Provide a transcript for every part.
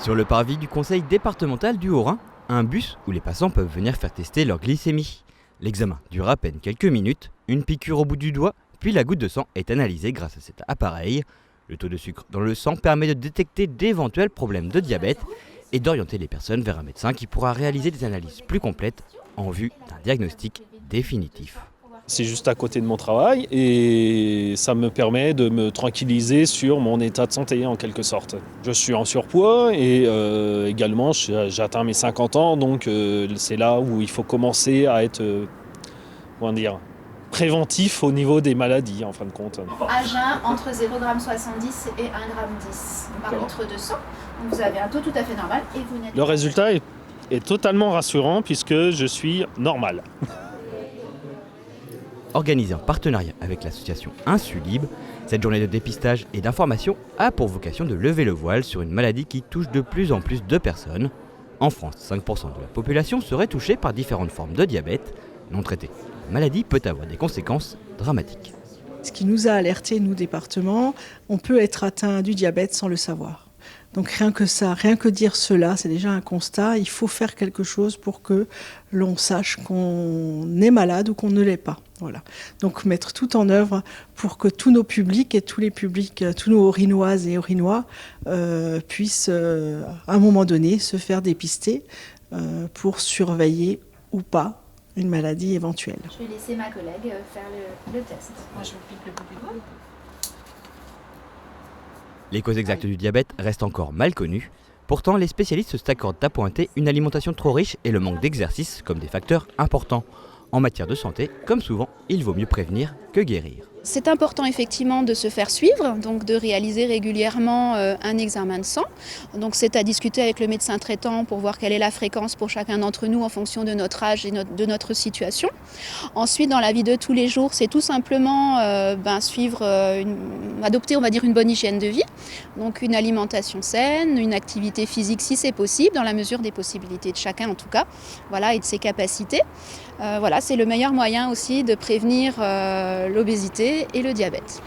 Sur le parvis du conseil départemental du Haut-Rhin, un bus où les passants peuvent venir faire tester leur glycémie. L'examen dure à peine quelques minutes, une piqûre au bout du doigt, puis la goutte de sang est analysée grâce à cet appareil. Le taux de sucre dans le sang permet de détecter d'éventuels problèmes de diabète et d'orienter les personnes vers un médecin qui pourra réaliser des analyses plus complètes en vue d'un diagnostic définitif. C'est juste à côté de mon travail et ça me permet de me tranquilliser sur mon état de santé en quelque sorte. Je suis en surpoids et également j'atteins mes 50 ans, donc c'est là où il faut commencer à être préventif au niveau des maladies en fin de compte. À jeun, entre 0,70 g et 1,10 g par litre de sang. Donc vous avez un taux tout à fait normal et vous n'êtes Le résultat est totalement rassurant puisque je suis normal. Organisée en partenariat avec l'association Insulib, cette journée de dépistage et d'information a pour vocation de lever le voile sur une maladie qui touche de plus en plus de personnes. En France, 5% de la population serait touchée par différentes formes de diabète non traitées. La maladie peut avoir des conséquences dramatiques. Ce qui nous a alertés, nous, département, on peut être atteint du diabète sans le savoir. Donc rien que ça, rien que dire cela, c'est déjà un constat. Il faut faire quelque chose pour que l'on sache qu'on est malade ou qu'on ne l'est pas. Voilà. Donc mettre tout en œuvre pour que tous nos publics et tous les publics, tous nos Haut-Rhinoises et Haut-Rhinois puissent à un moment donné se faire dépister pour surveiller ou pas une maladie éventuelle. Je vais laisser ma collègue faire le test. Moi je vous pique le bout du doigt. Les causes exactes du diabète restent encore mal connues. Pourtant, les spécialistes s'accordent à pointer une alimentation trop riche et le manque d'exercice comme des facteurs importants. En matière de santé, comme souvent, il vaut mieux prévenir que guérir. C'est important effectivement de se faire suivre, donc de réaliser régulièrement un examen de sang. Donc c'est à discuter avec le médecin traitant pour voir quelle est la fréquence pour chacun d'entre nous en fonction de notre âge et de notre situation. Ensuite, dans la vie de tous les jours, c'est tout simplement adopter, on va dire, une bonne hygiène de vie. Donc une alimentation saine, une activité physique si c'est possible, dans la mesure des possibilités de chacun en tout cas, voilà, et de ses capacités. C'est le meilleur moyen aussi de prévenir l'obésité et le diabète.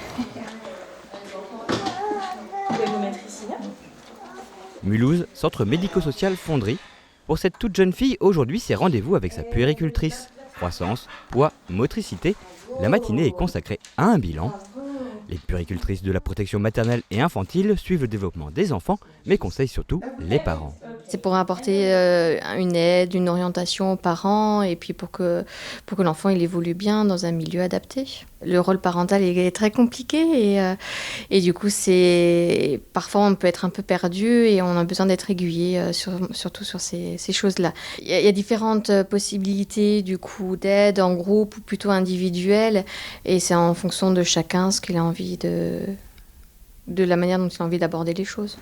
Mulhouse, centre médico-social Fonderie. Pour cette toute jeune fille, aujourd'hui, c'est rendez-vous avec sa puéricultrice. Croissance, poids, motricité, la matinée est consacrée à un bilan. Les puéricultrices de la protection maternelle et infantile suivent le développement des enfants, mais conseillent surtout les parents. C'est pour apporter une aide, une orientation aux parents et puis pour que l'enfant il évolue bien dans un milieu adapté. Le rôle parental est très compliqué et du coup parfois on peut être un peu perdu et on a besoin d'être aiguillé surtout sur ces choses-là. Il y a différentes possibilités du coup d'aide en groupe ou plutôt individuelle et c'est en fonction de chacun ce qu'il a envie de la manière dont il a envie d'aborder les choses.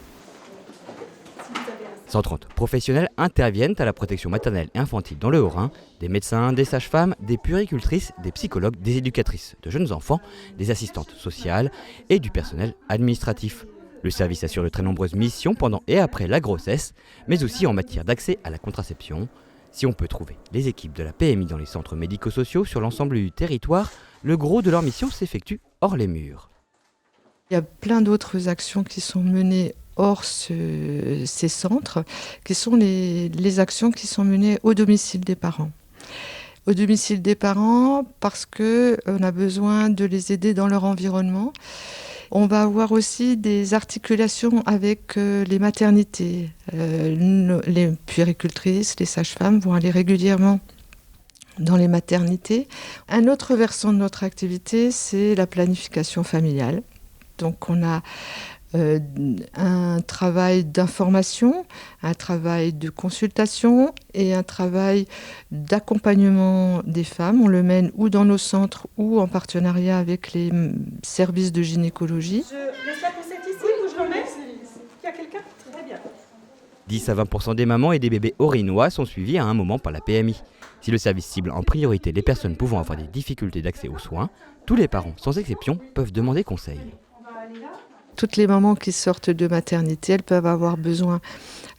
130 professionnels interviennent à la protection maternelle et infantile dans le Haut-Rhin, des médecins, des sages-femmes, des puéricultrices, des psychologues, des éducatrices de jeunes enfants, des assistantes sociales et du personnel administratif. Le service assure de très nombreuses missions pendant et après la grossesse, mais aussi en matière d'accès à la contraception. Si on peut trouver les équipes de la PMI dans les centres médico-sociaux sur l'ensemble du territoire, le gros de leur mission s'effectue hors les murs. Il y a plein d'autres actions qui sont menées hors ces centres, qui sont les actions qui sont menées au domicile des parents. Au domicile des parents parce qu'on a besoin de les aider dans leur environnement. On va avoir aussi des articulations avec les maternités. Les puéricultrices, les sages-femmes vont aller régulièrement dans les maternités. Un autre versant de notre activité, c'est la planification familiale. Donc on a un travail d'information, un travail de consultation et un travail d'accompagnement des femmes. On le mène ou dans nos centres ou en partenariat avec les services de gynécologie. Je laisse la poussette ici ou je l'emmène ? Il y a quelqu'un ? Très bien. 10 à 20% des mamans et des bébés haut-rhinois sont suivis à un moment par la PMI. Si le service cible en priorité les personnes pouvant avoir des difficultés d'accès aux soins, tous les parents, sans exception, peuvent demander conseil. Toutes les mamans qui sortent de maternité, elles peuvent avoir besoin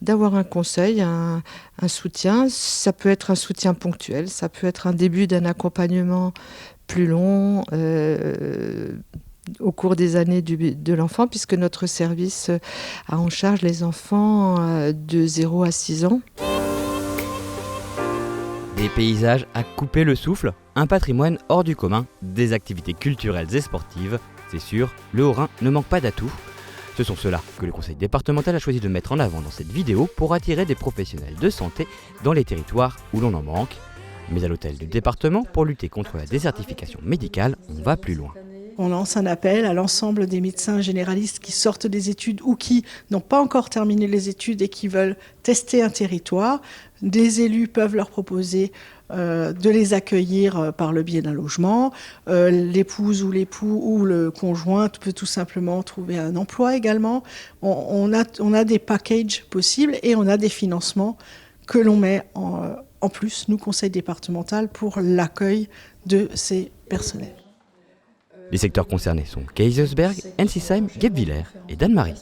d'avoir un conseil, un soutien. Ça peut être un soutien ponctuel, ça peut être un début d'un accompagnement plus long, au cours des années de l'enfant, puisque notre service a en charge les enfants de 0 à 6 ans. Des paysages à couper le souffle, un patrimoine hors du commun, des activités culturelles et sportives. C'est sûr, le Haut-Rhin ne manque pas d'atouts. Ce sont ceux-là que le conseil départemental a choisi de mettre en avant dans cette vidéo pour attirer des professionnels de santé dans les territoires où l'on en manque. Mais à l'hôtel du département, pour lutter contre la désertification médicale, on va plus loin. On lance un appel à l'ensemble des médecins généralistes qui sortent des études ou qui n'ont pas encore terminé les études et qui veulent tester un territoire. Des élus peuvent leur proposer de les accueillir par le biais d'un logement. L'épouse ou l'époux ou le conjoint peut tout simplement trouver un emploi également. On a des packages possibles et on a des financements que l'on met en plus, nous, conseil départemental, pour l'accueil de ces personnels. Les secteurs concernés sont Kaisersberg, Ensisheim, Guebwiller et Dannemarie.